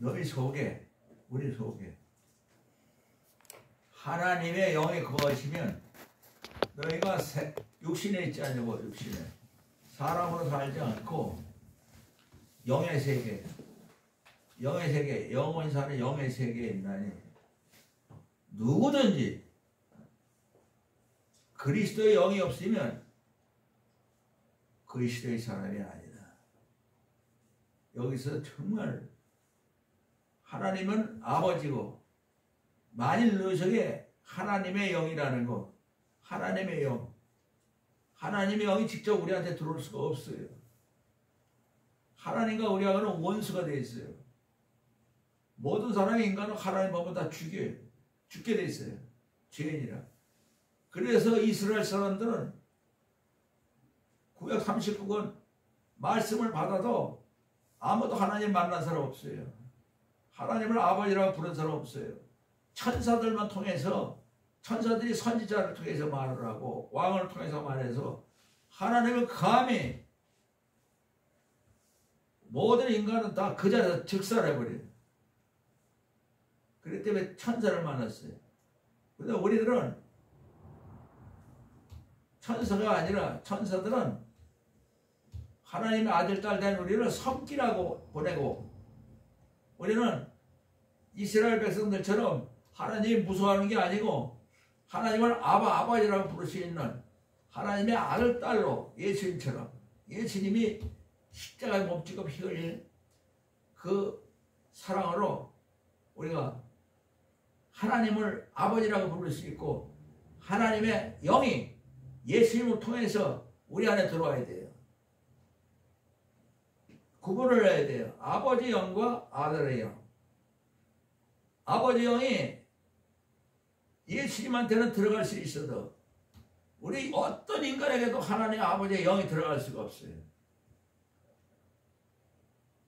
너희 속에, 우리 속에 하나님의 영이 거하시면 너희가 육신에 있지 않냐고. 육신에 사람으로 살지 않고 영의 세계, 영의 세계, 영원히 사는 영의 세계에 있나니 누구든지 그리스도의 영이 없으면 그리스도의 사람이 아니다. 여기서 정말 하나님은 아버지고 만일 너 속에 하나님의 영이라는 거, 하나님의 영, 하나님의 영이 직접 우리한테 들어올 수가 없어요. 하나님과 우리하고는 원수가 되어 있어요. 모든 사람이 인간은 하나님 보면 다 죽게 되어 있어요. 죄인이라. 그래서 이스라엘 사람들은 구약 39권 말씀을 받아도 아무도 하나님 만난 사람 없어요. 하나님을 아버지라고 부른 사람 없어요. 천사들만 통해서, 천사들이 선지자를 통해서 말을 하고 왕을 통해서 말해서 하나님은 감히 모든 인간은 다 그 자리에서 즉살해버려요. 그렇기 때문에 천사를 만났어요. 근데 우리들은 천사가 아니라 천사들은 하나님의 아들, 딸 된 우리를 섬기라고 보내고, 우리는 이스라엘 백성들처럼 하나님이 무서워하는 게 아니고 하나님을 아버지라고 부를 수 있는 하나님의 아들, 딸로 예수님처럼, 예수님이 십자가에 몸짓고 피 흘린 그 사랑으로 우리가 하나님을 아버지라고 부를 수 있고 하나님의 영이 예수님을 통해서 우리 안에 들어와야 돼요. 구분을 해야 돼요. 아버지 영과 아들의 영. 아버지 영이 예수님한테는 들어갈 수 있어도 우리 어떤 인간에게도 하나님 아버지의 영이 들어갈 수가 없어요.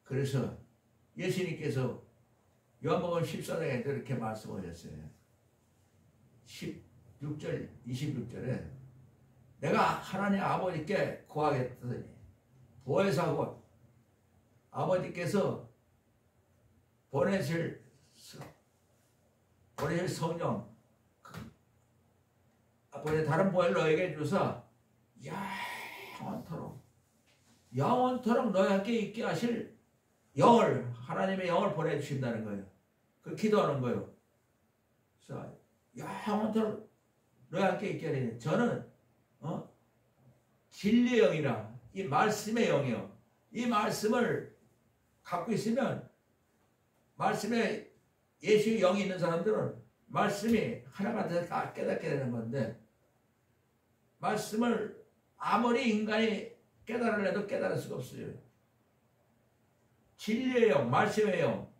그래서 예수님께서 요한복음 14장에 이렇게 말씀하셨어요. 16절, 26절에 내가 하나님 아버지께 구하겠더니 보혜사고 아버지께서 보내실 성령, 다른 보혜를 너에게 주사 영원토록 너희 함께 있게 하실 영을, 하나님의 영을 보내주신다는 거예요. 그 기도하는 거예요. 그래서 영원토록 너희 함께 있게 하리니 저는 진리의 영이라, 이 말씀의 영이요. 이 말씀을 갖고 있으면, 말씀에 예수의 영이 있는 사람들은 말씀이 하나가 돼서 다 깨닫게 되는 건데, 말씀을 아무리 인간이 깨달으려도 깨달을 수가 없어요. 진리의 영, 말씀의 영,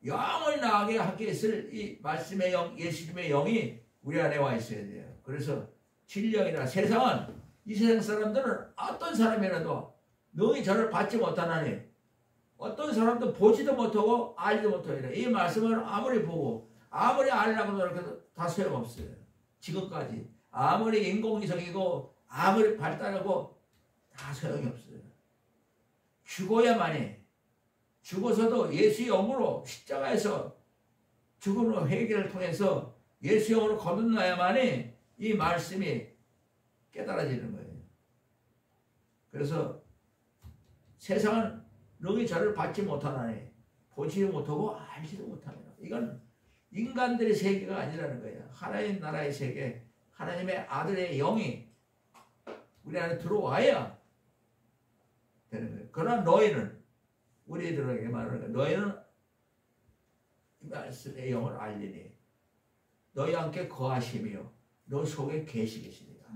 영원히 나에게 함께 있을 이 말씀의 영, 예수님의 영이 우리 안에 와 있어야 돼요. 그래서 진리의 영이라, 세상은, 이 세상 사람들은 어떤 사람이라도 너희 저를 받지 못하나니, 어떤 사람도 보지도 못하고 알지도 못하고, 이 말씀을 아무리 보고 아무리 알려고 노력해도 다 소용없어요. 지금까지 아무리 인공위성이고 아무리 발달하고 다 소용이 없어요. 죽어야만이, 죽어서도 예수의 영으로 십자가에서 죽음의 회개를 통해서 예수의 영으로 거듭나야만이 이 말씀이 깨달아지는 거예요. 그래서 세상은 너희 저를 받지 못하나니, 보지도 못하고 알지도 못하느라. 이건 인간들의 세계가 아니라는 거예요. 하나님 나라의 세계, 하나님의 아들의 영이 우리 안에 들어와야 되는 거예요. 그러나 너희는, 우리들에게 말하는 거예요. 너희는 이 말씀의 영을 알리니 너희 함께 거하시며 너 속에 계시겠습니다.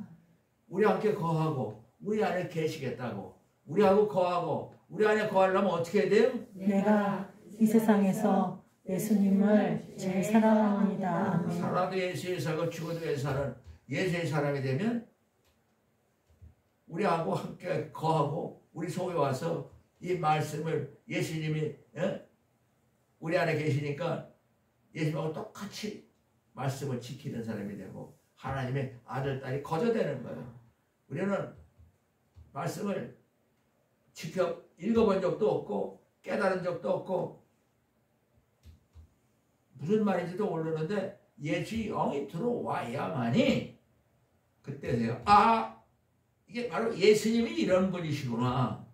우리 함께 거하고 우리 안에 계시겠다고, 우리하고 거하고 우리 안에 거하려면 어떻게 해야 돼요? 내가 이 세상에서 예수님을 제일 사랑합니다. 아멘. 살아도 예수의 사고 죽어도 예수의 사는 예수의 사람이 되면 우리하고 함께 거하고 우리 속에 와서 이 말씀을, 예수님이 우리 안에 계시니까 예수님하고 똑같이 말씀을 지키는 사람이 되고 하나님의 아들, 딸이 거저되는 거예요. 우리는 말씀을 읽어본 적도 없고 깨달은 적도 없고 무슨 말인지도 모르는데 예수의 영이 들어와야만이 그때세요. 아, 이게 바로 예수님이 이런 분이시구나.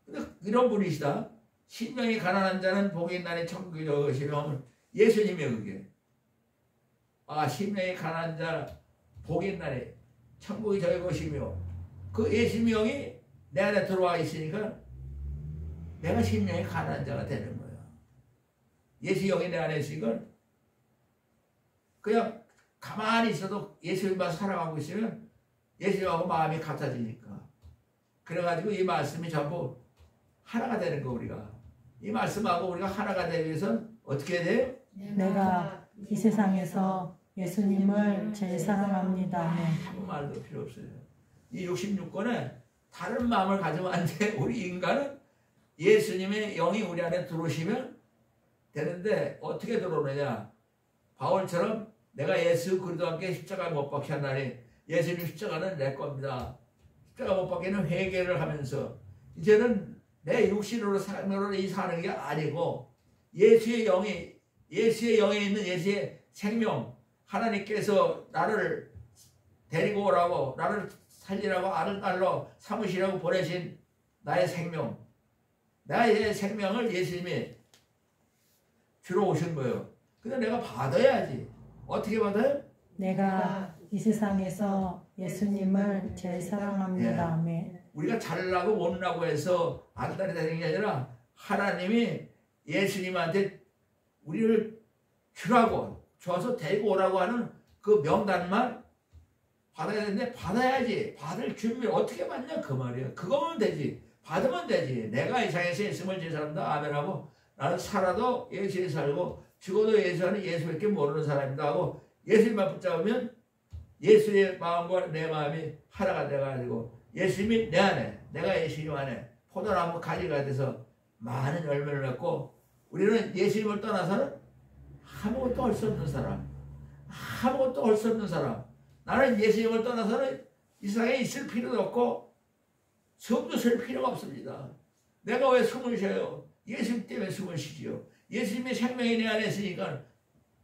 근데 이런 분이시다. 심령이 가난한 자는 복이 있나니 천국이 적으시면 예수님이에요, 그게. 아, 심령이 가난한 자 복이 있나니 천국이 적으시며 그 예수님의 영이 내 안에 들어와 있으니까 내가 심령이 가난한 자가 되는 거예요. 예수 영이 내 안에 있으니까 그냥 가만히 있어도 예수님만 살아가고 있으면 예수님하고 마음이 같아지니까. 그래가지고 이 말씀이 전부 하나가 되는 거 우리가. 이 말씀하고 우리가 하나가 되기 위해서는 어떻게 해야 돼요? 내가 이 세상에서 예수님을 제일 사랑합니다. 아무 말도 필요 없어요. 이 66권에 다른 마음을 가지면 안 돼. 우리 인간은 예수님의 영이 우리 안에 들어오시면 되는데 어떻게 들어오느냐. 바울처럼 내가 예수 그리스도와 함께 십자가에 못 박혀 하나니 예수님 십자가는 내 겁니다. 십자가 못 박히는 회개를 하면서 이제는 내 육신으로 생명으로 이 사는 게 아니고 예수의 영에 있는 예수의 생명, 하나님께서 나를 데리고 오라고, 나를 살리라고 아들딸로 삼으시라고 보내신 나의 생명, 나의 생명을 예수님이 주러 오신 거예요. 근데 내가 받아야지. 어떻게 받아요? 내가 이 세상에서 예수님을 제일 사랑합니다. 아멘. 우리가 잘나고 못나고 해서 아들딸이 되는 게 아니라 하나님이 예수님한테 우리를 주라고, 줘서 데리고 오라고 하는 그 명단만 받아야 되는데 받아야지. 받을 준비 어떻게 받냐 그 말이에요. 그거면 되지. 받으면 되지. 내가 이 세상에서 예수님을 제일 사랑한다 아멘하고 나는 살아도 예수에 살고 죽어도 예수하는 예수밖에 모르는 사람이다 하고 예수님만 붙잡으면 예수의 마음과 내 마음이 하나가 돼가지고 예수님이 내 안에, 내가 예수님 안에 포도나무 가지가 돼서 많은 열매를 맺고 우리는 예수님을 떠나서는 아무것도 할 수 없는 사람, 아무것도 할 수 없는 사람. 나는 예수님을 떠나서는 이 세상에 있을 필요도 없고 숨도 쉴 필요가 없습니다. 내가 왜 숨을 쉬어요? 예수님 때문에 숨을 쉬지요. 예수님의 생명이 내 안에 있으니까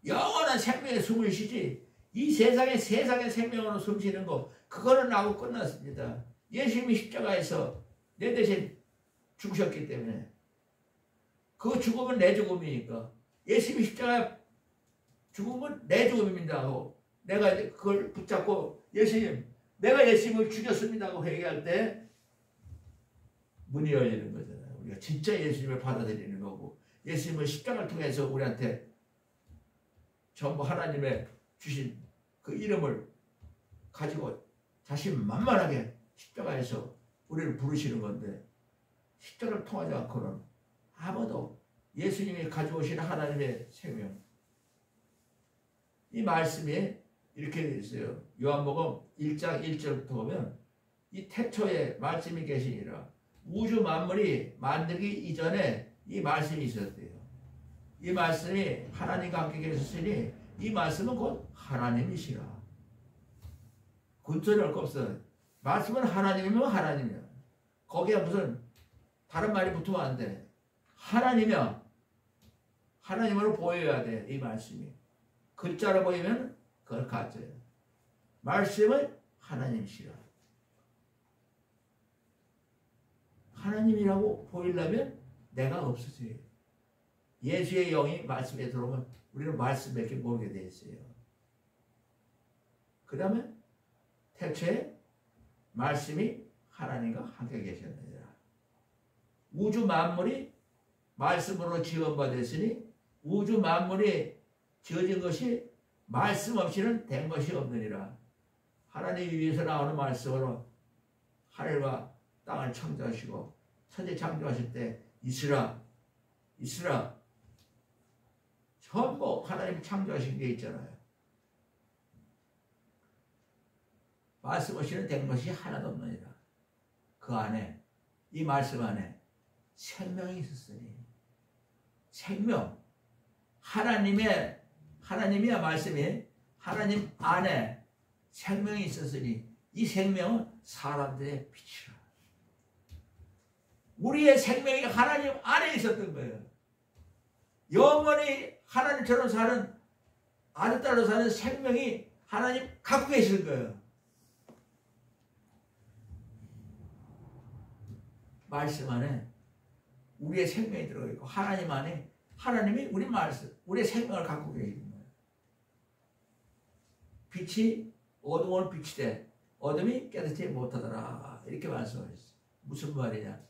영원한 생명에 숨을 쉬지. 이 세상의 생명으로 숨 쉬는 거 그거는 나하고 끝났습니다. 예수님이 십자가에서 내 대신 죽으셨기 때문에 그 죽음은 내 죽음이니까 예수님이 십자가 죽음은 내 죽음입니다 하고 내가 이제 그걸 붙잡고 예수님 내가 예수님을 죽였습니다 하고 회개할 때 문이 열리는 거잖아요. 우리가 진짜 예수님을 받아들이는 거고 예수님을 십자가를 통해서 우리한테 전부 하나님의 주신 그 이름을 가지고 자신만만하게 십자가에서 우리를 부르시는 건데 십자가를 통하지 않고는 아무도 예수님이 가져오신 하나님의 생명 이 말씀이 이렇게 되어 있어요. 요한복음 1장 1절부터 보면 이 태초에 말씀이 계시니라. 우주 만물이 만들기 이전에 이 말씀이 있었대요. 이 말씀이 하나님과 함께 계셨으니 이 말씀은 곧 하나님이시라. 군소리 할 거 없어. 말씀은 하나님이면 하나님이야. 거기에 무슨 다른 말이 붙으면 안 돼. 하나님이야. 하나님으로 보여야 돼. 이 말씀이. 글자로 보이면 그걸 가짜예요. 말씀은 하나님이시라. 하나님이라고 보이려면 내가 없어져요. 예수의 영이 말씀에 들어오면 우리는 말씀밖에 모르게 돼 있어요. 그 다음에 태초에 말씀이 하나님과 함께 계셨느니라. 우주 만물이 말씀으로 지원받았으니 우주 만물이 지어진 것이 말씀 없이는 된 것이 없느니라. 하나님 위에서 나오는 말씀으로 하늘과 땅을 창조하시고 천지 창조하실 때 있으라 전부 하나님 창조하신 게 있잖아요. 말씀 없이는 된 것이 하나도 없느니라. 그 안에 이 말씀 안에 생명이 있었으니 생명 하나님이야 말씀이 하나님 안에 생명이 있었으니 이 생명은 사람들의 빛이라. 우리의 생명이 하나님 안에 있었던 거예요. 영원히 하나님처럼 사는 아들 딸로 사는 생명이 하나님 갖고 계시는 거예요. 말씀 안에 우리의 생명이 들어가 있고 하나님 안에 하나님이 우리 말씀, 우리의 생명을 갖고 계시는 거예요. 빛이 어둠을 비치되 어둠이 깨닫지 못하더라. 이렇게 말씀하셨어요. 무슨 말이냐?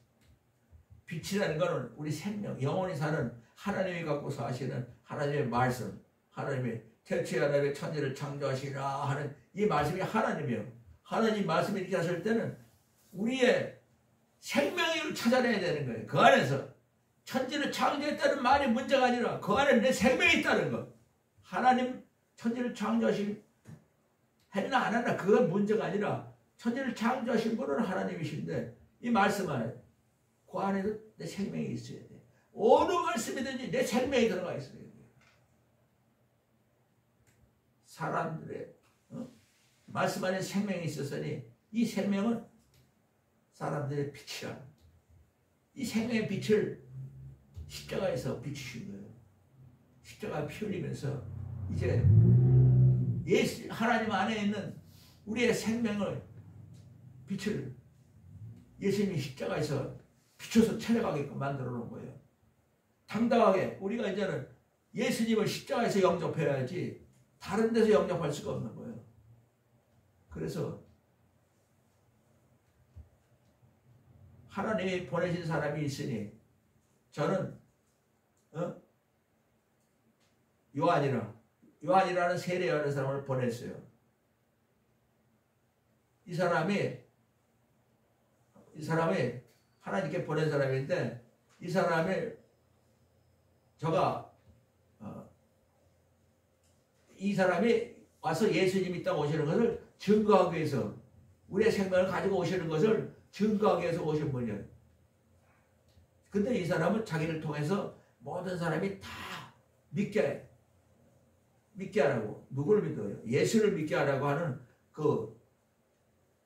빛이라는 것은 우리 생명, 영원히 사는 하나님이 갖고 사시는 하나님의 말씀, 하나님의 태초에 하나님의 천지를 창조하시라 하는 이 말씀이 하나님이에요. 하나님 말씀이 이렇게 하실 때는 우리의 생명을 찾아내야 되는 거예요. 그 안에서 천지를 창조했다는 말이 문제가 아니라 그 안에 내 생명이 있다는 것. 하나님 천지를 창조하신 했나 안 했나 그건 문제가 아니라 천지를 창조하신 분은 하나님이신데 이 말씀 안에 그 안에도 내 생명이 있어야 돼. 어느 말씀이든지 내 생명이 들어가 있어야 돼. 사람들의 말씀 안에 생명이 있었으니 이 생명은 사람들의 빛이라. 이 생명의 빛을 십자가에서 비추신 거예요. 십자가 피 흘리면서 이제 예수 하나님 안에 있는 우리의 생명을 빛을 예수님이 십자가에서 비춰서 찾아가게끔 만들어 놓은 거예요. 당당하게 우리가 이제는 예수님을 십자가에서 영접해야지 다른 데서 영접할 수가 없는 거예요. 그래서 하나님이 보내신 사람이 있으니 저는 요한이라는 세례요한의 사람을 보냈어요. 이 사람이 하나님께 보낸 사람인데 이 사람이 이 사람이 와서 예수님이 있다고 오시는 것을 증거하기 위해서 우리의 생명을 가지고 오시는 것을 증거하기 위해서 오신 분이에요. 근데 이 사람은 자기를 통해서 모든 사람이 다 믿게 하라고. 누구를 믿어요? 예수를 믿게 하라고 하는 그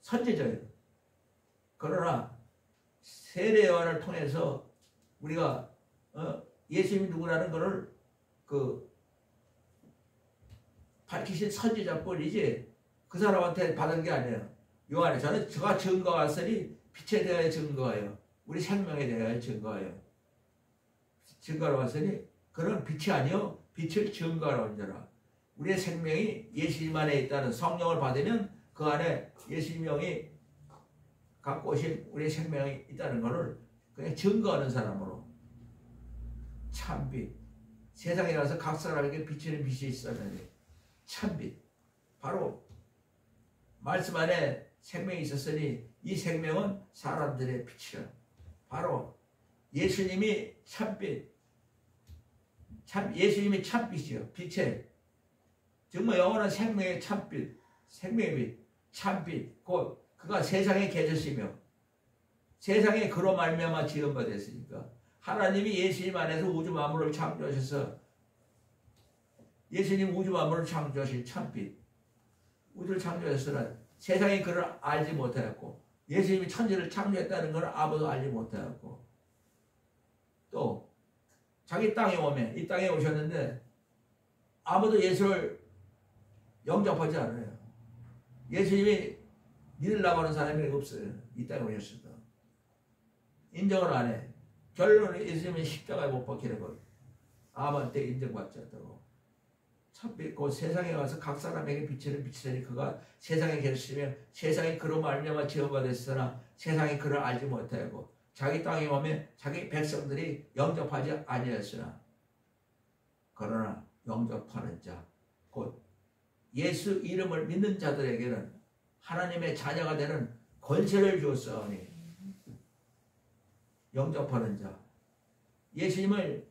선지자예요. 그러나 세례 요한을 통해서 우리가 예수님이 누구라는 것을 밝히신 선지자뿐이지 그 사람한테 받은 게 아니에요. 요한이 저가 증거하였으니 빛에 대하여 증거하여 우리 생명에 대하여 증거하여 증거하러 왔으니 그는 빛이 아니요 빛을 증거하러 온 자라. 우리의 생명이 예수님 안에 있다는 성령을 받으면 그 안에 예수님 영이 갖고 오신 우리의 생명이 있다는 것을 그냥 증거하는 사람으로 참빛 세상에 가서 각 사람에게 비치는 빛이 있었는데 참빛 바로 말씀 안에 생명이 있었으니 이 생명은 사람들의 빛이라. 바로 예수님이 참빛 예수님이 참빛이요 빛의 정말 영원한 생명의 참빛 생명의 빛 참빛 곧 그가 세상에 계셨으며 세상에 그로 말미암아 지은 바 됐으니까 하나님이 예수님 안에서 우주 만물을 창조하셔서 예수님 우주 만물을 창조하신 참빛 우주를 창조하셨으나 세상이 그를 알지 못하였고 예수님이 천지를 창조했다는 걸 아무도 알지 못하였고 또 자기 땅에 오면 이 땅에 오셨는데 아무도 예수를 영접하지 않아요. 예수님이 믿으려고 하는 사람이 없어요. 이 땅에 오셨습니다. 인정을 안 해. 결론은 예수님이 십자가에 못 박히는 것. 아무한테 인정받지 않다고. 참빛 그 세상에 와서 각 사람에게 비치는 빛이니 그가 세상에 계시며 세상이 그로 말미암아 지어받았으나 세상이 그를 알지 못하고 자기 땅에 오면 자기 백성들이 영접하지 아니하였으나 그러나 영접하는 자 곧 예수 이름을 믿는 자들에게는 하나님의 자녀가 되는 권세를 주었사오니 영접하는 자 예수님을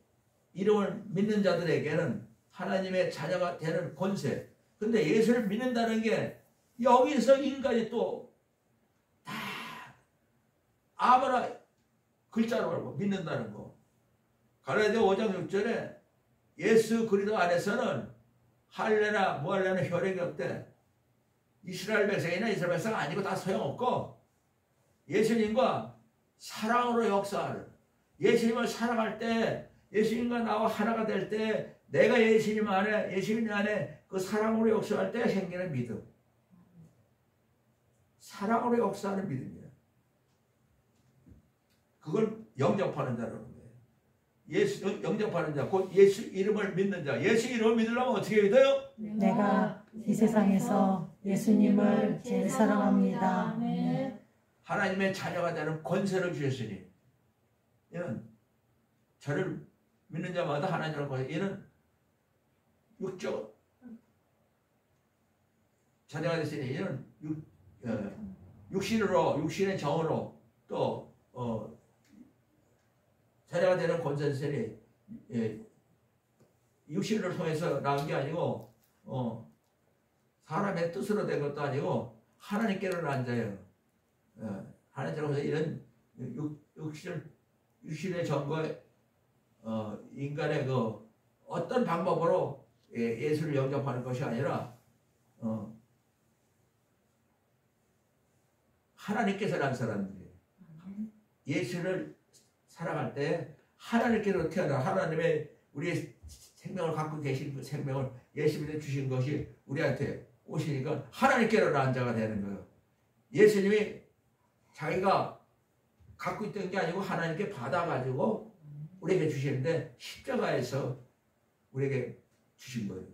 이름을 믿는 자들에게는 하나님의 자녀가 되는 권세. 근데 예수를 믿는다는 게 여기서 인간이 또 다 아무나 글자로 알고 믿는다는 거. 갈라디아 5장 6절에 예수 그리스도 안에서는 할례나 무할례나 혈육이 없대. 이스라엘 백성이나 이스라엘 백성 아니고 다 소용없고 예수님과 사랑으로 역사하는 예수님을 사랑할 때 예수님과 나와 하나가 될 때 내가 예수님 안에 그 사랑으로 역사할 때 생기는 믿음. 사랑으로 역사하는 믿음이야. 그걸 영접하는 자라는 거예요. 예수 영접하는 자, 곧 예수 이름을 믿는 자. 예수 이름을 믿으려면 어떻게 믿어요? 내가 이 세상에서 예수님을 제일 사랑합니다. 아멘. 하나님의 자녀가 되는 권세를 주셨으니 이는 저를 믿는 자마다 하나님을 권세. 이는 육적 자녀가 됐으니 이는 육신의 정으로 또 자녀가 되는 권세를 육신을 통해서 나온 게 아니고 사람의 뜻으로 된 것도 아니고 하나님께로 난 자예요. 하나님께로 이런 육신의 정과 인간의 그 어떤 방법으로 예수를 영접하는 것이 아니라 하나님께서 난 사람들이에요. 예수를 사랑할 때 하나님께로 태어나 하나님의 우리의 생명을 갖고 계신 그 생명을 예수님이 주신 것이 우리한테 오시니까 하나님께로 난 자가 되는 거예요. 예수님이 자기가 갖고 있던 게 아니고 하나님께 받아가지고 우리에게 주시는데 십자가에서 우리에게 주신 거예요.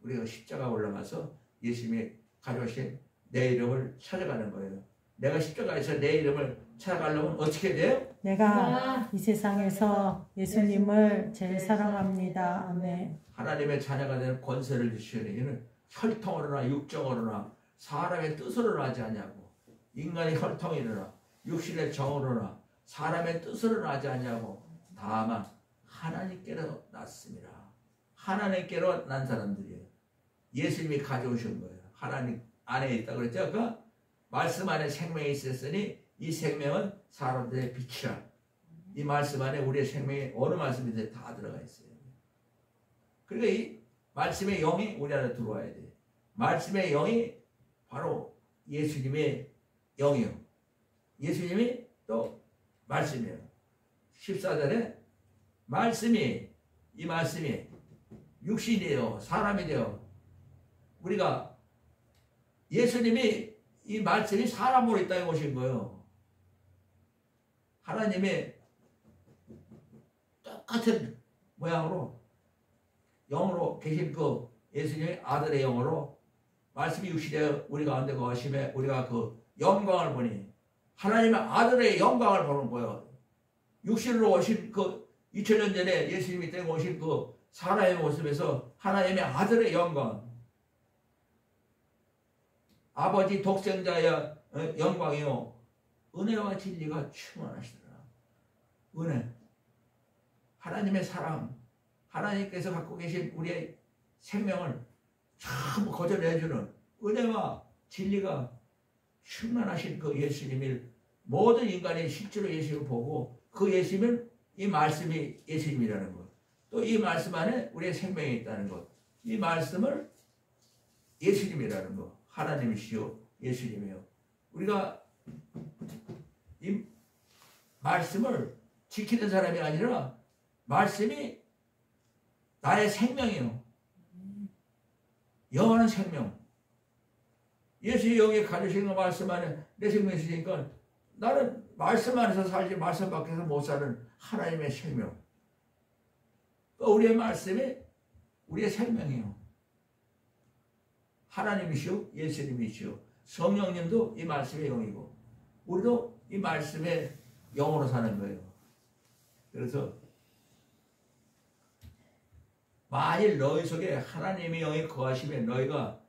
우리가 십자가 올라가서 예수님이 가져오신 내 이름을 찾아가는 거예요. 내가 십자가에서 내 이름을 찾아가려면 어떻게 돼요? 내가 이 세상에서 예수님을 제일 사랑합니다. 아멘. 하나님의 자녀가 되는 권세를 주시는 이는 혈통으로나 육정으로나 사람의 뜻으로나 하지 아니하고 인간의 혈통이로나 육신의 정으로나 사람의 뜻으로나 하지 아니하고 다만 하나님께로 났습니다. 하나님께로 난 사람들이에요. 예수님이 가져오신 거예요. 하나님 안에 있다고 그랬죠? 아까 말씀 안에 생명이 있었으니 이 생명은 사람들의 빛이라. 이 말씀 안에 우리의 생명이 어느 말씀인지 다 들어가 있어요. 그러니까 이 말씀의 영이 우리 안에 들어와야 돼요. 말씀의 영이 바로 예수님의 영이요. 예수님이 또 말씀이에요. 14절에 이 말씀이 육신이 되어 사람이 되어 우리가 예수님이 이 말씀이 사람으로 이 땅에 오신 거예요. 하나님이 똑같은 모양으로 영으로 계신 그 예수님의 아들의 영으로 말씀이 육신에 우리 가운데 거하심에 우리가 그 영광을 보니 하나님의 아들의 영광을 보는 거예요. 육신으로 오신 그 2000년 전에 예수님이 땅에 오신 그 사람의 모습에서 하나님의 아들의 영광, 아버지 독생자의 영광이요 은혜와 진리가 충만하시더라. 은혜, 하나님의 사랑, 하나님께서 갖고 계신 우리의 생명을 전부 거절해주는 은혜와 진리가 충만하신 그 예수님을 모든 인간이 실제로 예수님을 보고 그 예수님은 이 말씀이 예수님이라는 것, 또 이 말씀 안에 우리의 생명이 있다는 것, 이 말씀을 예수님이라는 것, 하나님이시요 예수님이요. 우리가 이 말씀을 지키는 사람이 아니라 말씀이 나의 생명이요. 영원한 생명. 예수의 영이 가르치는 말씀 안에 내 생명이 있으니까 나는 말씀 안에서 살지 말씀 밖에서 못 사는 하나님의 생명. 또 우리의 말씀이 우리의 생명이요. 하나님이시오 예수님이시오 성령님도 이 말씀의 영이고 우리도 이 말씀의 영으로 사는 거예요. 그래서 만일 너희 속에 하나님의 영이 거하시면 너희가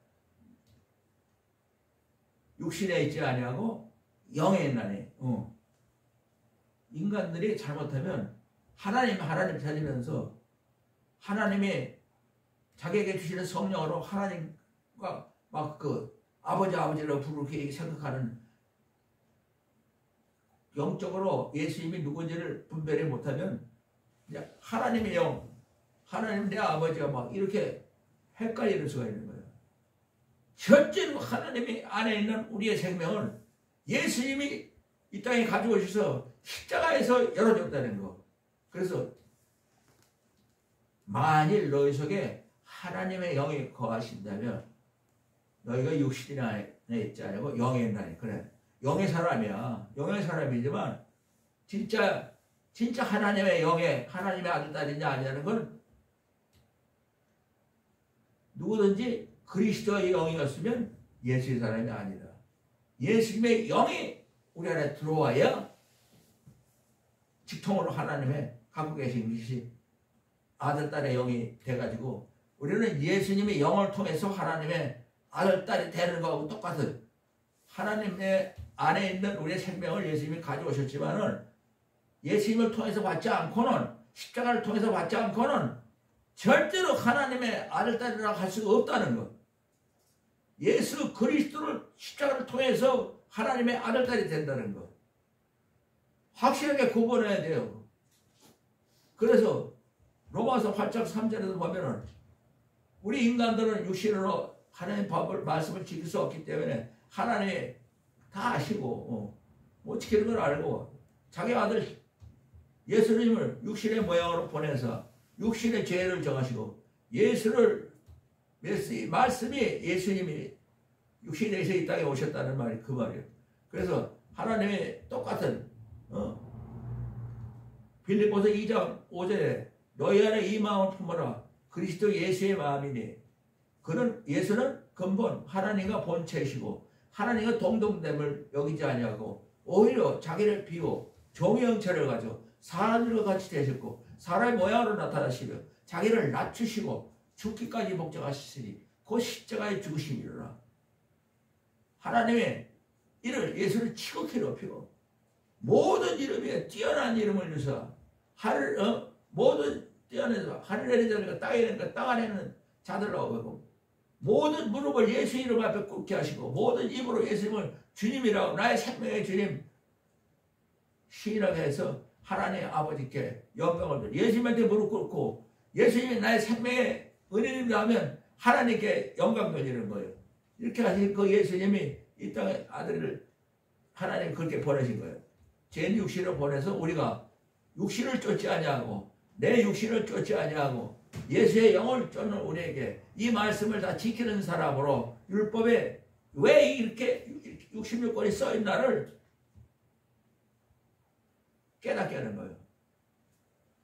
육신에 있지 아니하고 영에 있나니. 인간들이 잘못하면 하나님 찾으면서 하나님이 자기에게 주시는 성령으로 하나님과 막 그 아버지라고 부르게 생각하는, 영적으로 예수님이 누군지를 분별을 못하면 이제 하나님의 영, 하나님 내 아버지가 막 이렇게 헷갈릴 수가 있는 거예요. 실제로 하나님이 안에 있는 우리의 생명을 예수님이 이 땅에 가지고 오셔서 십자가에서 열어줬다는 거. 그래서 만일 너희 속에 하나님의 영이 거하신다면 너희가 육신 안에 있지 않고 영에 있나니. 그래, 영의 사람이야. 영의 사람이지만 진짜 하나님의 영의 하나님의 아들 딸이냐 아니냐는 건 누구든지 그리스도의 영이었으면 예수의 사람이 아니다. 예수님의 영이 우리 안에 들어와야 직통으로 하나님의 갖고 계신 것이 아들 딸의 영이 돼가지고 우리는 예수님의 영을 통해서 하나님의 아들 딸이 되는 거하고 똑같은, 하나님의 안에 있는 우리의 생명을 예수님이 가져오셨지만은 예수님을 통해서 받지 않고는, 십자가를 통해서 받지 않고는 절대로 하나님의 아들 딸이라고 할 수가 없다는 것. 예수 그리스도를 십자가를 통해서 하나님의 아들 딸이 된다는 것. 확실하게 구분해야 돼요. 그래서 로마서 8장 3절에도 보면은 우리 인간들은 육신으로 하나님 법을 말씀을 지킬 수 없기 때문에 하나님이 다 아시고 못 지키는 걸 알고 자기 아들 예수님을 육신의 모양으로 보내서 육신의 죄를 정하시고 말씀이 예수님이 육신에서 이 땅에 오셨다는 말이 그 말이에요. 그래서 하나님이 똑같은 빌립보서 2장 5절에 너희 안에 이 마음을 품어라. 그리스도 예수의 마음이니 그는 예수는 근본 하나님과 본체이시고 하나님과 동등됨을 여기지 아니하고 오히려 자기를 비워 종의 형체를 가져 사람들과 같이 되셨고 사람의 모양으로 나타나시며 자기를 낮추시고 죽기까지 목적하시으니 그 십자가에 죽으심이로라. 하나님의 이를 예수를 지극히 높이고 모든 이름에 뛰어난 이름을 주사 모든 뛰어난 하늘에 있는 자들과 땅에 있는 것, 땅 안에 있는 자들로 하고 모든 무릎을 예수 이름 앞에 꿇게 하시고 모든 입으로 예수님을 주님이라고 나의 생명의 주님 시인하게 해서 하나님 아버지께 영광을 드려 예수님한테 무릎 꿇고 예수님이 나의 생명의 은혜님이라 하면 하나님께 영광 돌리는 거예요. 이렇게 하신 그 예수님이 이 땅에 아들을 하나님 그렇게 보내신 거예요. 제 육신을 보내서 우리가 육신을 쫓지 아니하고 내 육신을 쫓지 아니하고 예수의 영을 쫓는 우리에게 이 말씀을 다 지키는 사람으로 율법에 왜 이렇게 66권이 써있나를 깨닫게 하는 거예요.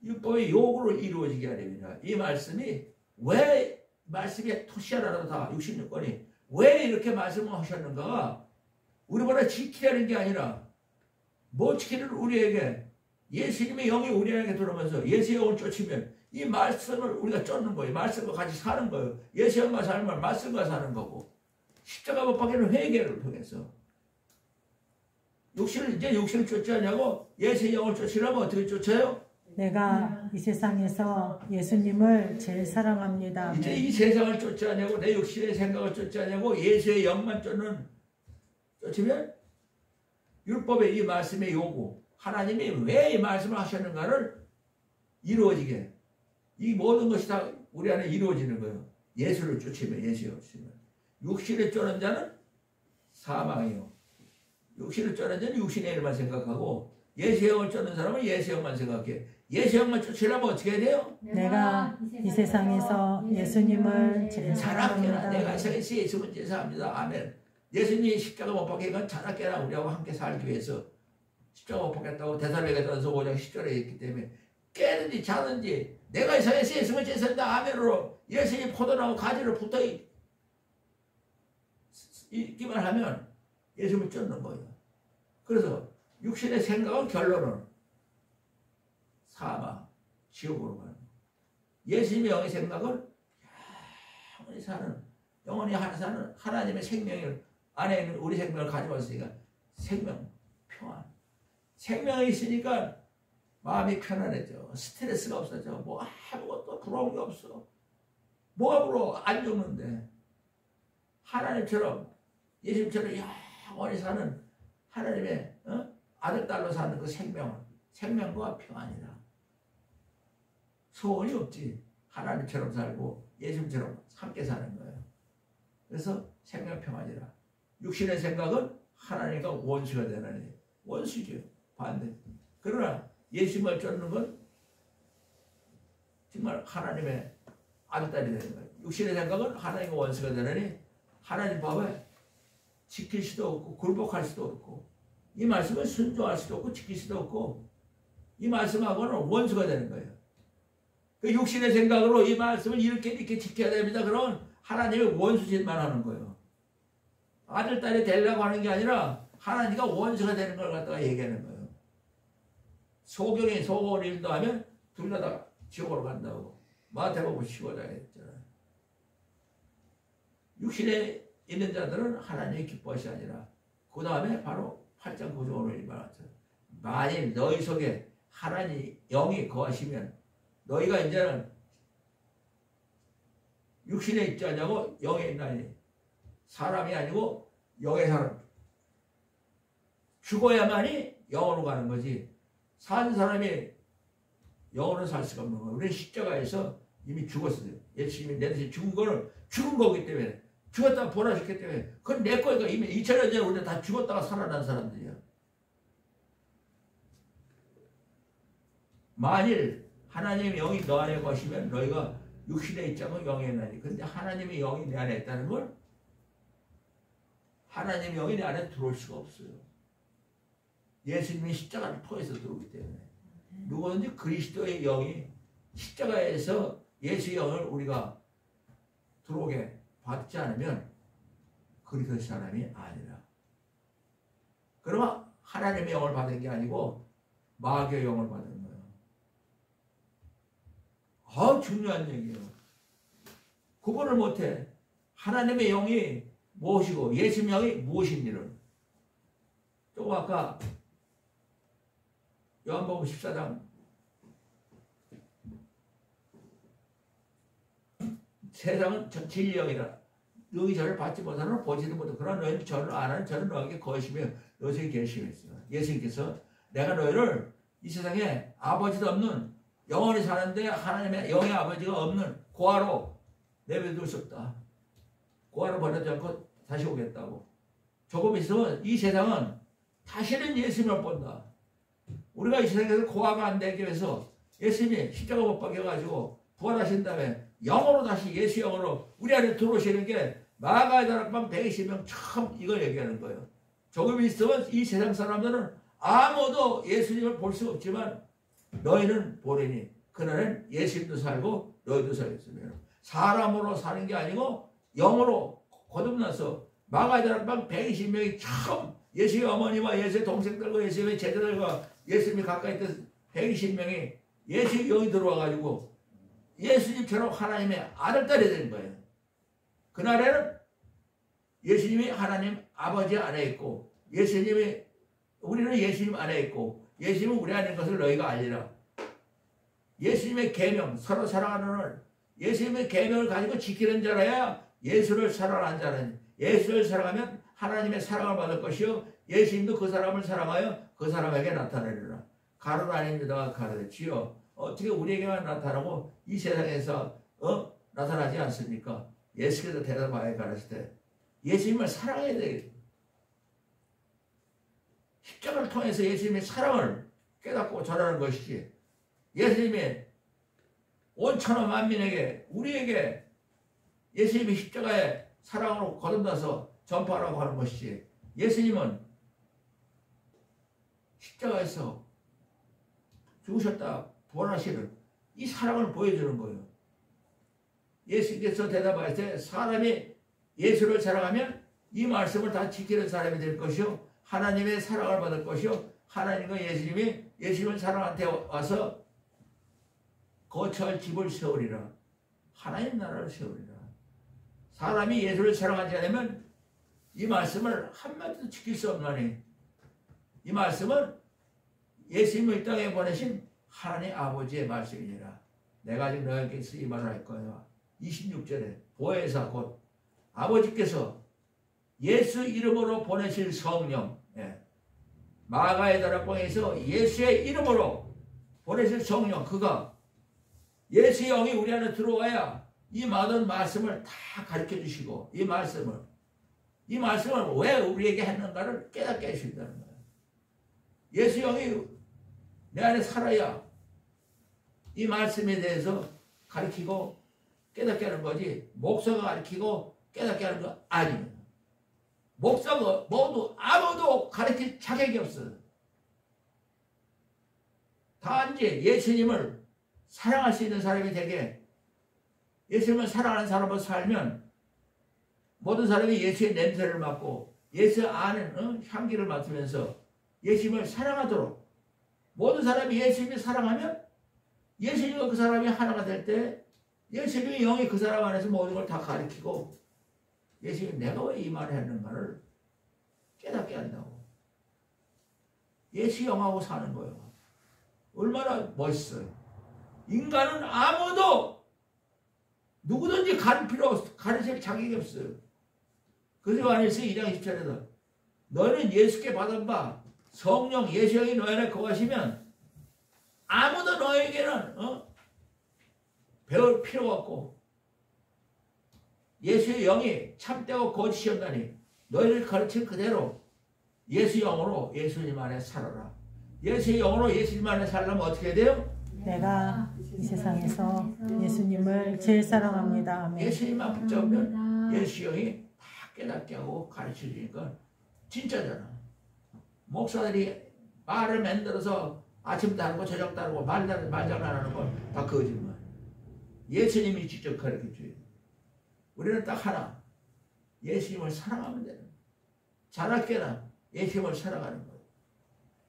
율법의 요구로 이루어지게 하렵니다. 이 말씀이 왜 말씀이 토시하라도 다 66권이 왜 이렇게 말씀을 하셨는가가 우리보다 지키려는 게 아니라 뭐 지키는 우리에게 예수님의 영이 우리에게 들어오면서 예수의 영을 쫓으면 이 말씀을 우리가 쫓는 거예요. 말씀과 같이 사는 거예요. 예수 영과 살면 말씀과 사는 거고 십자가 못 박히는 회개를 통해서 육신을 쫓지 않냐고 예수의 영을 쫓으려면 어떻게 쫓아요? 내가 이 세상에서 예수님을 제일 사랑합니다. 이제 이 세상을 쫓지 않냐고 내 육신의 생각을 쫓지 않냐고 예수의 영만 쫓으면 율법의 이 말씀의 요구 하나님이 왜 이 말씀을 하셨는가를 이루어지게 이 모든 것이 다 우리 안에 이루어지는 거예요. 예수를 쫓으면 예수를 쫓으면 육신을 쫓는 자는 사망이요. 육신을 쫓는 자는 육신의 일만 생각하고 예수의 영을 쫓는 사람은 예수의 영만 생각해. 예수의 영만 쫓으려면 어떻게 해야 돼요? 내가 이 세상에서 예수님을 제일 사랑합니다. 내가 이 세상에서 예수님을 제일 사랑합니다. 아멘. 예수님이 십자가 못 박히니까 자라깨나 우리하고 함께 살기 위해서 십자가 못 박혔다고 데살로니가전서 5장 10절에 있기 때문에 깨든지 자든지 내가 이 세상에서 예수님을 제일 사랑합니다. 아멘으로 예수님이 포도나무 가지로 붙어 있기만 하면 예수님을 쫓는 거예요. 그래서 육신의 생각은 결론은 사망, 지옥으로 가는 거예요. 예수님의 영의 생각은 영원히 사는 하나님의 생명을 안에 있는 우리 생명을 가져왔으니까 생명, 평안. 생명이 있으니까 마음이 편안해져. 스트레스가 없어져. 뭐 아무것도 부러운 게 없어. 뭐가 부러워? 안 죽는데. 하나님처럼 예수님처럼 영원히 사는 하나님의 아들 딸로 사는 그 생명과 평안이다. 소원이 없지. 하나님처럼 살고 예수님처럼 함께 사는 거예요. 그래서 생명 평안이라. 육신의 생각은 하나님과 원수가 되나니 원수죠. 반대. 그러나 예수님을 쫓는 건 정말 하나님의 아들딸이 되는 거예요. 육신의 생각은 하나님과 원수가 되느니 하나님 법에 지킬 수도 없고 굴복할 수도 없고 이 말씀을 순종할 수도 없고 지킬 수도 없고 이 말씀하고는 원수가 되는 거예요. 그 육신의 생각으로 이 말씀을 이렇게 지켜야 됩니다. 그러면 하나님의 원수짓만 하는 거예요. 아들, 딸이 되려고 하는 게 아니라 하나님과 원수가 되는 걸 갖다가 얘기하는 거예요. 소경이 소고를 인도하면 둘 다 지옥으로 간다고 마태복음 15장에 했잖아요. 육신에 있는 자들은 하나님이 기뻐하시 아니라 그 다음에 바로 8장 9절을 말하죠. 만일 너희 속에 하나님 영이 거하시면 너희가 이제는 육신에 있지 않냐고 영에 있나니 사람이 아니고 영의 사람. 죽어야만이 영으로 가는 거지 산 사람이 영으로 살 수가 없는 거예요. 우리는 십자가에서 이미 죽었어요. 예수님이 내 대신 죽은 거는 죽은 거기 때문에 죽었다가 부활하셨기 때문에 그건 내 거니까 이미 2000년 전에 우리는 다 죽었다가 살아난 사람들이야. 만일 하나님의 영이 너 안에 거시면 너희가 육신에 있지 않고 영에 있나니. 근데 하나님의 영이 내 안에 있다는 걸 하나님의 영이 내 안에 들어올 수가 없어요. 예수님이 십자가를 통해서 들어오기 때문에 누구든지 그리스도의 영이 십자가에서 예수의 영을 우리가 들어오게 받지 않으면 그리스도의 사람이 아니라. 그러면 하나님의 영을 받은 게 아니고 마귀의 영을 받은 거예요. 중요한 얘기예요. 구분을 못해. 하나님의 영이 무엇이고 예수님의 영이 무엇인지를. 또 아까 요한복음 14장 세상은 진리의 영이라 너희 저를 받지 못하는 보지도 못하고 그러나 너희는 저를 아는 저는 너에게 거하시며 너희에게 계시겠어요. 예수님께서 내가 너희를 이 세상에 아버지도 없는 영원히 사는데 하나님의 영의 아버지가 없는 고아로 내버려둘 수 없다. 고아로 버리지 않고 다시 오겠다고. 조금 있으면 이 세상은 다시는 예수님을 본다. 우리가 이 세상에서 고아가 안 되기 위해서 예수님이 십자가 못 박혀가지고 부활하신 다음에 영으로 다시 예수 영으로 우리 안에 들어오시는 게 마가의 다락방 120명 처음 이걸 얘기하는 거예요. 조금 있으면 이 세상 사람들은 아무도 예수님을 볼 수 없지만 너희는 보리니 그날은 예수님도 살고 너희도 살겠으며 사람으로 사는 게 아니고 영으로 거듭나서 마가의 다락방 120명이 처음 예수의 어머니와 예수의 동생들과 예수의 제자들과 예수님이 가까이 있던 120명이 예수의 영이 들어와가지고 예수님처럼 하나님의 아들딸이 된 거예요. 그날에는 예수님이 하나님 아버지 안에 있고 예수님이 우리는 예수님 안에 있고 예수님은 우리 안에 있는 것을 너희가 알리라. 예수님의 계명 서로 사랑하는 예수님의 계명을 가지고 지키는 자라야 예수를 사랑하는 자라니 예수를 사랑하면 하나님의 사랑을 받을 것이요 예수님도 그 사람을 사랑하여 그 사람에게 나타내리라. 가로는 아닙니다. 가로지요. 어떻게 우리에게만 나타나고 이 세상에서 나타나지 않습니까? 예수께서 대답하여 가르치되 예수님을 사랑해야 되겠다. 십자가를 통해서 예수님의 사랑을 깨닫고 전하는 것이지 예수님이 온 천하 만민에게 우리에게 예수님이 십자가의 사랑으로 거듭나서 전파하라고 하는 것이지 예수님은 십자가에서 죽으셨다 부활하시는 이 사랑을 보여주는 거예요. 예수께서 대답하실 사람이 예수를 사랑하면 이 말씀을 다 지키는 사람이 될 것이요 하나님의 사랑을 받을 것이요 하나님과 예수님이 예수님을 사랑한테 와서 거처할 집을 세우리라. 하나님 나라를 세우리라. 사람이 예수를 사랑하지 않으면 이 말씀을 한마디도 지킬 수 없나니 이 말씀은 예수님을 이 땅에 보내신 하나님 아버지의 말씀이니라. 내가 지금 너에게서 이 말을 할 거야. 26절에 보혜사 곧 아버지께서 예수 이름으로 보내실 성령 마가의 다락방에서 예수의 이름으로 보내실 성령 그가 예수의 영이 우리 안에 들어와야 이 많은 말씀을 다 가르쳐 주시고 이 말씀을 왜 우리에게 했는가를 깨닫게 해주신다는 거예요. 예수 영이 내 안에 살아야 이 말씀에 대해서 가르치고 깨닫게 하는 거지 목사가 가르치고 깨닫게 하는 거 아닙니다. 목사가 모두 아무도 가르칠 자격이 없어. 단지 예수님을 사랑할 수 있는 사람이 되게 예수님을 사랑하는 사람으로 살면 모든 사람이 예수의 냄새를 맡고 예수 아는 향기를 맡으면서 예수님을 사랑하도록 모든 사람이 예수님을 사랑하면 예수님과 그 사람이 하나가 될 때 예수님의 영이 그 사람 안에서 모든 걸 다 가리키고 예수님이 내가 왜 이 말을 했는가를 깨닫게 한다고. 예수 영하고 사는 거예요. 얼마나 멋있어요. 인간은 아무도 누구든지 가르칠 자격이 없어요. 그래서 요한일서 2장 10절에서 너희는 예수께 받은 바 성령 예수 영이 너희 안에 거하시면 아무도 너에게는 배울 필요가 없고 예수의 영이 참되고 거짓이었나니 너희를 가르친 그대로 예수 영으로 예수님 안에 살아라. 예수의 영으로 예수님 안에 살려면 어떻게 돼요? 내가 이 세상에서 예수님을 제일 사랑합니다. 아멘. 예수님만 붙잡으면 예수 영이 다 깨닫게 하고 가르쳐주니까 진짜잖아. 목사들이 말을 만들어서 아침도 하고 저녁도 하고 말장 안 하는 건 다 거짓말. 예수님이 직접 가르쳐줘요. 우리는 딱 하나. 예수님을 사랑하면 되는 거예요. 자나깨나 예수님을 사랑하는 거예요.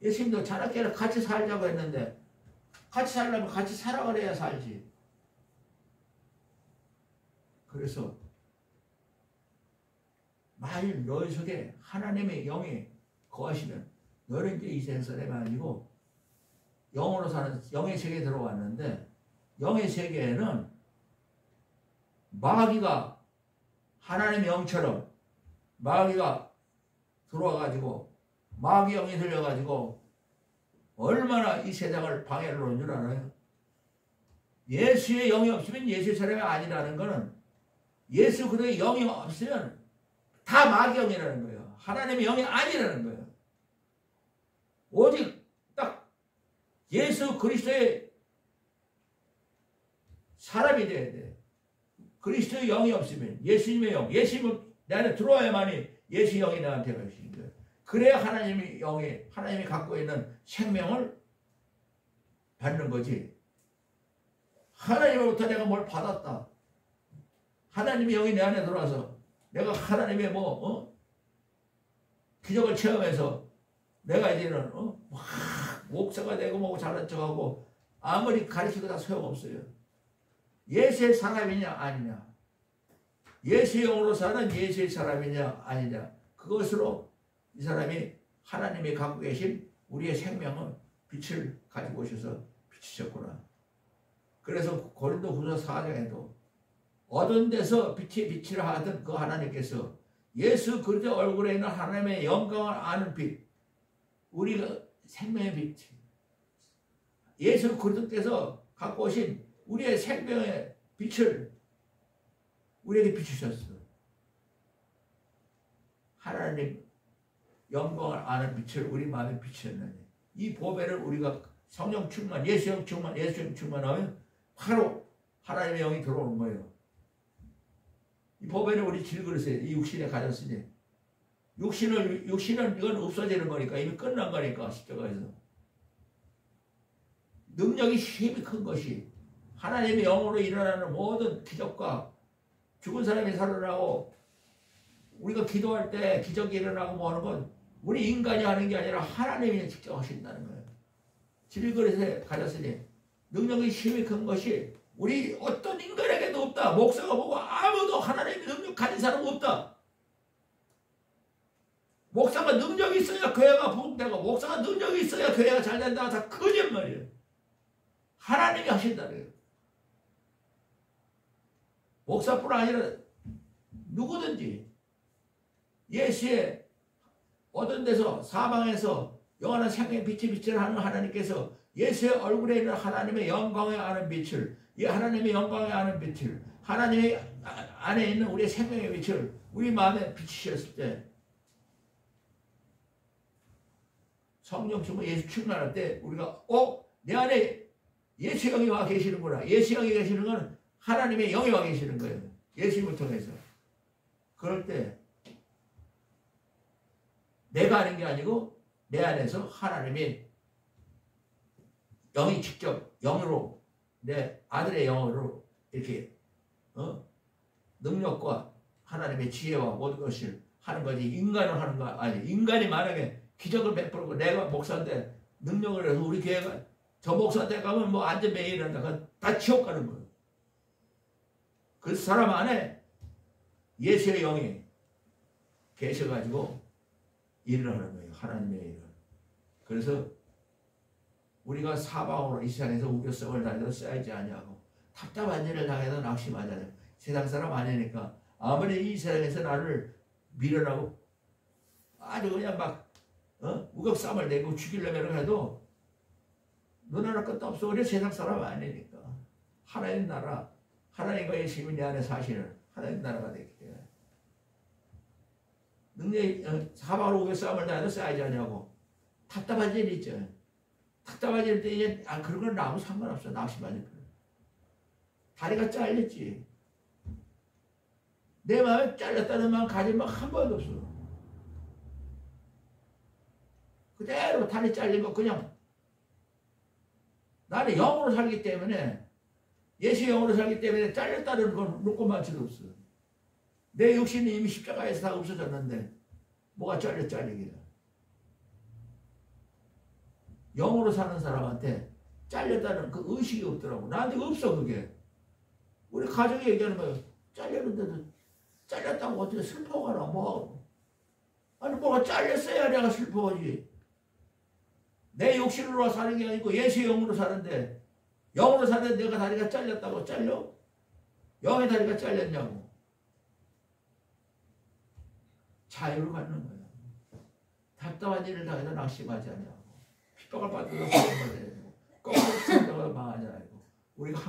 예수님도 자나깨나 같이 살자고 했는데 같이 살려면 같이 사랑을 해야 살지. 그래서 만일 너희 속에 하나님의 영이 거하시면 너는 이제 이 생사가 아니고 영으로 사는 영의 세계에 들어왔는데 영의 세계에는 마귀가 하나님의 영처럼 마귀가 들어와가지고 마귀 영이 들려가지고 얼마나 이 세상을 방해를 하는 줄 알아요? 예수의 영이 없으면 예수의 사람이 아니라는 것은 예수 그리스도의 영이 없으면 다 마귀 영이라는 거예요. 하나님의 영이 아니라는 거예요. 오직 딱 예수 그리스도의 사람이 돼야 돼. 그리스도의 영이 없으면 예수님의 영, 예수님은 내 안에 들어와야만이 예수의 영이 나한테 가시는 거예요. 그래야 하나님의 영이 하나님이 갖고 있는 생명을 받는 거지. 하나님으로부터 내가 뭘 받았다. 하나님의 영이 내 안에 들어와서 내가 하나님의 기적을 체험해서 내가 이제는 막 목사가 되고 뭐고 잘난 척하고 아무리 가르치고 다 소용없어요. 예수의 사람이냐 아니냐, 예수의 영으로 사는 예수의 사람이냐 아니냐, 그것으로 이 사람이 하나님이 갖고 계신 우리의 생명은 빛을 가지고 오셔서 비추셨구나. 그래서 고린도후서 4장에도 어떤 데서 빛이 빛을 하던 그 하나님께서 예수 그리스도 얼굴에 있는 하나님의 영광을 아는 빛, 우리가 생명의 빛, 예수 그리스도께서 갖고 오신 우리의 생명의 빛을 우리에게 비추셨어. 하나님 영광을 아는 빛을 우리 마음에 비추셨느니 이 보배를 우리가 성령 충만, 예수영 충만, 예수영 충만하면 바로 하나님의 영이 들어오는 거예요. 이 보배는 우리 질그릇에 이 육신에 가졌으니 육신은 이건 없어지는 거니까 이미 끝난 거니까 십자가에서 능력이 힘이 큰 것이 하나님의 영으로 일어나는 모든 기적과 죽은 사람이 살아나고 우리가 기도할 때 기적이 일어나고 뭐 하는 건 우리 인간이 하는 게 아니라 하나님이 직접 하신다는 거예요. 질그릇에 가졌으니 능력이 힘이 큰 것이 우리 어떤 인간에게도 없다. 목사가 보고 아무도 하나님의 능력 가진 사람 없다. 목사가 능력이 있어야 교회가 부흥되고 목사가 능력이 있어야 교회가 잘 된다고 다 거짓말이에요. 하나님이 하신다는 거예요. 목사뿐 아니라 누구든지 예수의 어떤 데서 사방에서 영원한 생명의 빛을 하는 하나님께서 예수의 얼굴에 있는 하나님의 영광에 아는 빛을, 이 하나님의 영광에 아는 빛을, 하나님의 안에 있는 우리의 생명의 빛을 우리 마음에 비추셨을 때 성령 충만 예수 충만할 때 우리가 내 안에 예수 영이 와 계시는구나. 예수 영이 계시는 건 하나님의 영이 와 계시는 거예요. 예수님을 통해서. 그럴 때 내가 하는 게 아니고 내 안에서 하나님의 영이 직접 영으로 내 아들의 영으로 이렇게 능력과 하나님의 지혜와 모든 것을 하는 거지. 인간을 하는 거 아니. 인간이 만약에 기적을 베풀고 내가 목사인데 능력을 해서 우리 교회가 저 목사한테 가면 뭐 안전매일한다. 그건 다 지옥 가는 거예요. 그 사람 안에 예수의 영이 계셔가지고 일을 하는 거예요. 하나님의 일을. 그래서 우리가 사방으로 이 세상에서 우겨성을 당해도 쌓이지 아니하고 답답한 일을 당해도 낙심하지 않아요. 세상 사람 아니니까 아무리 이 세상에서 나를 밀어나고 아주 그냥 막 우격쌈을 내고 죽이려면 해도 눈하나 끝도 없어. 우리 세상 사람 아니니까 하나님 나라 하나님과 예수님이 내 안에 사시는 하나님 나라가 되기 때문에 능력이 사방으로 우겨쌈을 당해도 쌓이지 않냐고 답답한 일이 있죠. 답답한 일 때 이제 그런 건 아무 상관없어. 낙심하니까 다리가 잘렸지. 내 마음에 잘렸다는 마음 가진 마음 한 번도 없어. 그대로 다리 잘린 거 그냥 나는 영으로 살기 때문에 예수 영으로 살기 때문에 잘렸다는 건 놓고만 지도 없어. 내 육신이 이미 십자가에서 다 없어졌는데 뭐가 잘리기야. 영으로 사는 사람한테 잘렸다는 그 의식이 없더라고. 나한테 없어 그게. 우리 가족이 얘기하는 거예요. 잘렸는데도 잘렸다고 어떻게 슬퍼하나 뭐. 아니 뭐가 잘렸어야 내가 슬퍼하지. 내 욕심으로 사는 게 아니고 예수 영으로 사는데 영으로 사는데 내가 다리가 잘렸다고 잘려? 영의 다리가 잘렸냐고. 자유를 갖는 거야. 답답한 일을 당해도 낙심하지 않냐고. 핍박을 받아도 거짓말을 해야 거꾸로 산다고 망하지 않고. 우리가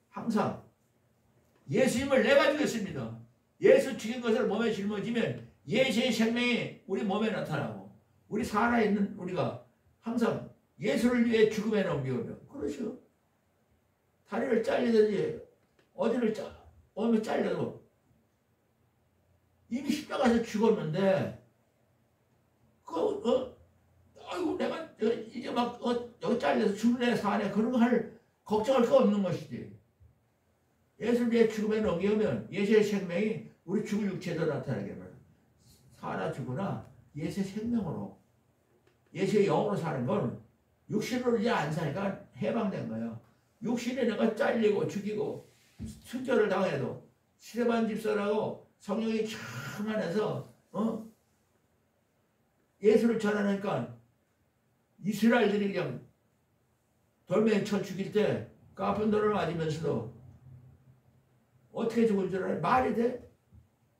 항상 예수님을 내가 주겠습니다. 예수 죽인 것을 몸에 짊어지면 예수의 생명이 우리 몸에 나타나고 우리 살아있는 우리가 항상 예수를 위해 죽음에 넘겨오면 그렇죠. 다리를 잘리든지 어디를 잘려도 이미 십자가에서 죽었는데 아이고 내가 이제 막 여기 잘려서 죽네 사네 그런 거 할 걱정할 거 없는 것이지. 예수를 위해 죽음에 넘겨오면 예수의 생명이 우리 죽을 육체도 나타나게 말이야. 사나 죽으나 예수의 생명으로 예수의 영으로 사는 건 육신으로 이제 안 사니까 해방된 거예요. 육신에 내가 잘리고 죽이고 순절을 당해도 스데반 집사라고 성령이 참 안에서 예수를 전하니까 이스라엘들이 그냥 돌멩이 쳐 죽일 때 까쁜 돌을 맞으면서도 어떻게 죽을 줄 알아요? 말이 돼?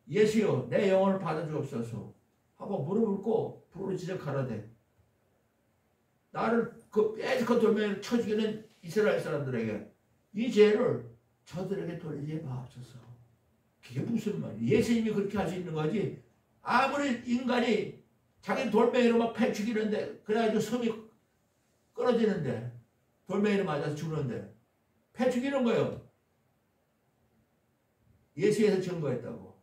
예수여 내 영혼을 받아주옵소서 하고 무릎을 꿇고 부르짖어 가라되 나를 그 뾰족한 돌멩이를 쳐 죽이는 이스라엘 사람들에게 이 죄를 저들에게 돌리지 마옵소서. 그게 무슨 말이야? 예수님이 그렇게 할 수 있는 거지. 아무리 인간이 자기 돌멩이로 막 패 죽이는데 그래가지고 숨이 끊어지는데 돌멩이로 맞아서 죽는데 패 죽이는 거예요. 예수에서 증거했다고.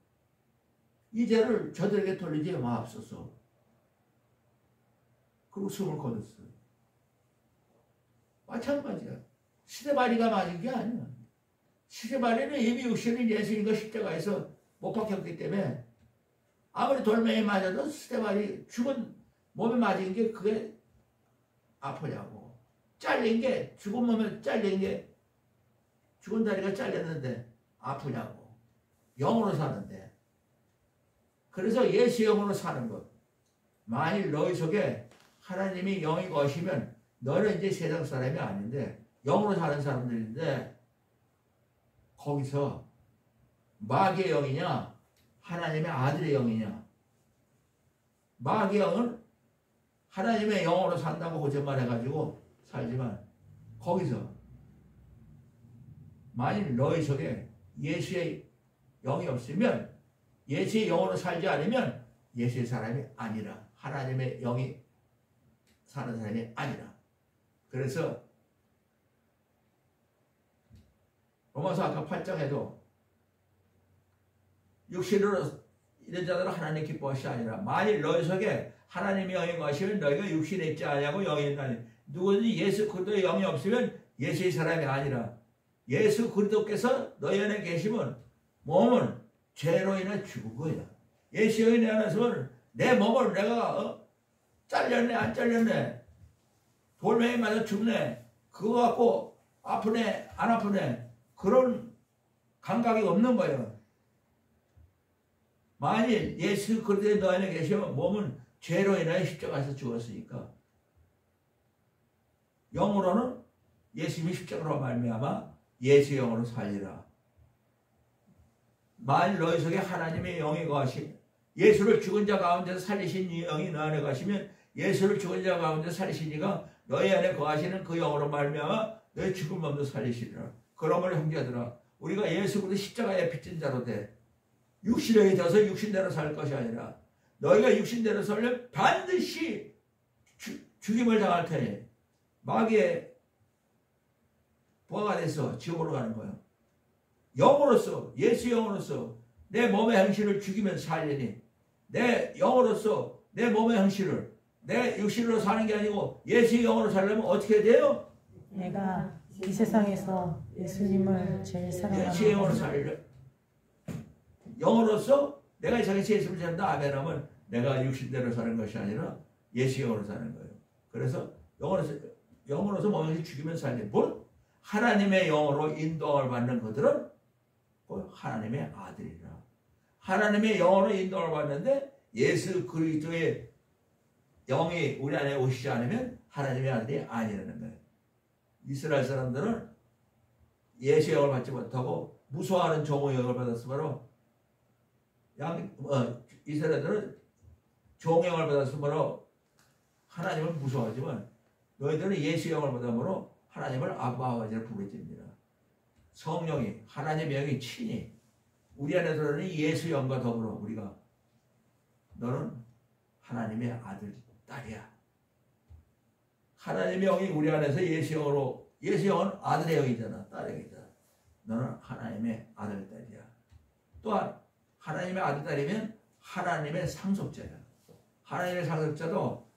이 죄를 저들에게 돌리지 마옵소서. 그리고 숨을 거뒀어요. 마찬가지야. 스데반이가 맞은 게 아니야. 스데반이는 이미 육신은 예수님과 십자가에서 못 박혔기 때문에 아무리 돌멩이 맞아도 스데반이 죽은 몸에 맞은 게 그게 아프냐고. 잘린 게 죽은 몸에 잘린 게 죽은 다리가 잘렸는데 아프냐고. 영으로 사는데. 그래서 예수 영으로 사는 것. 만일 너희 속에 하나님이 영이 거시면 너는 이제 세상 사람이 아닌데 영으로 사는 사람들인데 거기서 마귀의 영이냐 하나님의 아들의 영이냐. 마귀의 영은 하나님의 영으로 산다고 거짓말해가지고 살지만 거기서 만일 너희 속에 예수의 영이 없으면 예수의 영으로 살지 않으면 예수의 사람이 아니라 하나님의 영이 사는 사람이 아니라. 그래서 로마서 아까 8장에도 육신으로 이런 자들은 하나님 기뻐하시 아니라 만일 너희 속에 하나님의 영이 거하시면 너희가 육신에 있지 아니하고 영이 있나니 누구든지 예수 그리스도의 영이 없으면 예수의 사람이 아니라 예수 그리스도께서 너희 안에 계시면 몸은 죄로 인해 죽은 거야. 예수 영이 내 안에 있으면 내 몸을 내가 잘렸네 안 잘렸네 돌멩이 맞아 죽네 그거 갖고 아프네 안 아프네 그런 감각이 없는 거예요. 만일 예수 그리스도의 너 안에 계시면 몸은 죄로 인하여 십자가에서 죽었으니까 영으로는 예수님이 십자가로 말미암아 예수의 영으로 살리라. 만일 너희 속에 하나님의 영이 거하시 예수를 죽은 자 가운데서 살리신 이 영이 너 안에 가시면 예수를 죽은 자 가운데서 살리신 이가 너희 안에 거하시는 그 영으로 말미암아 너희 죽은 몸도 살리시리라. 그러므로 형제들아 우리가 예수 그리스도 십자가에 빚진 자로 돼 육신에 있어서 육신대로 살 것이 아니라 너희가 육신대로 살려면 반드시 죽임을 당할 테니 마귀의 부하가 돼서 지옥으로 가는 거예요. 영으로서 예수 영으로서 내 몸의 행실을 죽이면 살리니 내 영으로서 내 몸의 행실을 내 육신으로 사는 게 아니고 예수의 영으로 살려면 어떻게 돼요? 내가 이 세상에서 예수님을 제일 사랑합니다. 예수의 영으로 살려 영으로서 내가 이 세상에서 예수를 산다 아멘하면 내가 육신대로 사는 것이 아니라 예수의 영으로 사는 거예요. 그래서 영으로서 몸을 죽이면 살리니 뭘? 하나님의 영으로 인도함을 받는 그들은 하나님의 아들이라. 하나님의 영으로 인도함을 받는데 예수 그리스도의 영이 우리 안에 오시지 않으면 하나님의 아들이 아니라는 거예요. 이스라엘 사람들은 예수의 영을 받지 못하고 무소하는 종의 영을 받았으므로 이스라엘들은 종의 영을 받았으므로 하나님을 무서워하지만 너희들은 예수의 영을 받음으로 하나님을 아바 아버지를 부르집니다. 성령이 하나님의 영이 친히 우리 안에 들어오는 예수의 영과 더불어 우리가 너는 하나님의 아들 딸이야. 하나님의 영이 우리 안에서 예수 영으로 예수 영은 아들의 영이잖아. 딸의 영이잖아. 너는 하나님의 아들 딸이야. 또한 하나님의 아들 딸이면 하나님의 상속자야. 하나님의 상속자도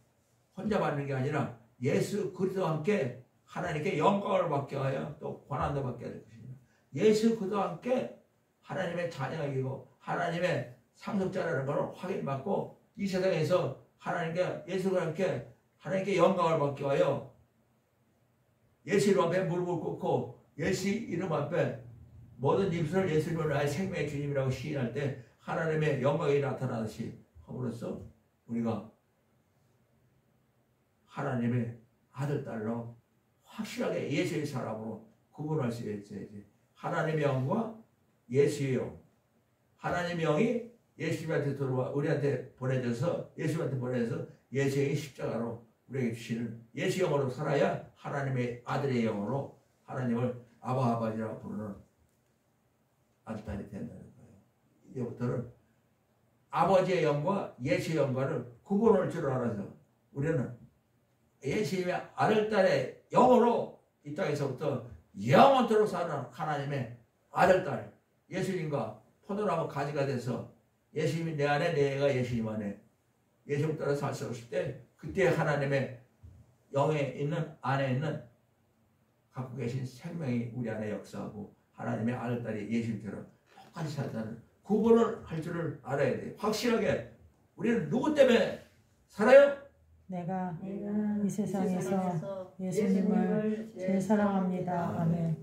혼자 받는 게 아니라 예수 그리스도와 함께 하나님께 영광을 받게 하여 또 권한도 받게 될 것입니다. 예수 그리스도와 함께 하나님의 자녀가 이고 하나님의 상속자라는 것을 확인받고 이 세상에서 하나님께 예수와 함께 하나님께 영광을 받게 하여 예수 이름 앞에 무릎을 꿇고 예수 이름 앞에 모든 입술을 예수 이름을 나의 생명의 주님이라고 시인할 때 하나님의 영광이 나타나듯이 함으로써 우리가 하나님의 아들, 딸로 확실하게 예수의 사람으로 구분할 수 있어야지. 하나님의 영과 예수의 영. 하나님의 영이 예수님한테 들어와 우리한테 보내져서 예수님한테 보내서 예수의 영이 십자가로 우리에게 주시는 예수의 영으로 살아야 하나님의 아들의 영으로 하나님을 아바 아버지라고 부르는 아들, 딸이 된다는 거예요. 이제부터는 아버지의 영과 예수의 영과를 구분할 줄 알아서 우리는 예수님의 아들, 딸의 영으로 이 땅에서부터 영원토록 사는 하나님의 아들, 딸 예수님과 포도나무 가지가 돼서 예수님이 내 안에 내가 예수님 안에 예수님 따라 살 수 없을 때 그때 하나님의 영에 있는 안에 있는 갖고 계신 생명이 우리 안에 역사하고 하나님의 아들, 딸이 예수님처럼 똑같이 산다는 구분을 할 줄을 알아야 돼요. 확실하게 우리는 누구 때문에 살아요? 내가 이 세상에서 예수님을 제일 사랑합니다. 아멘.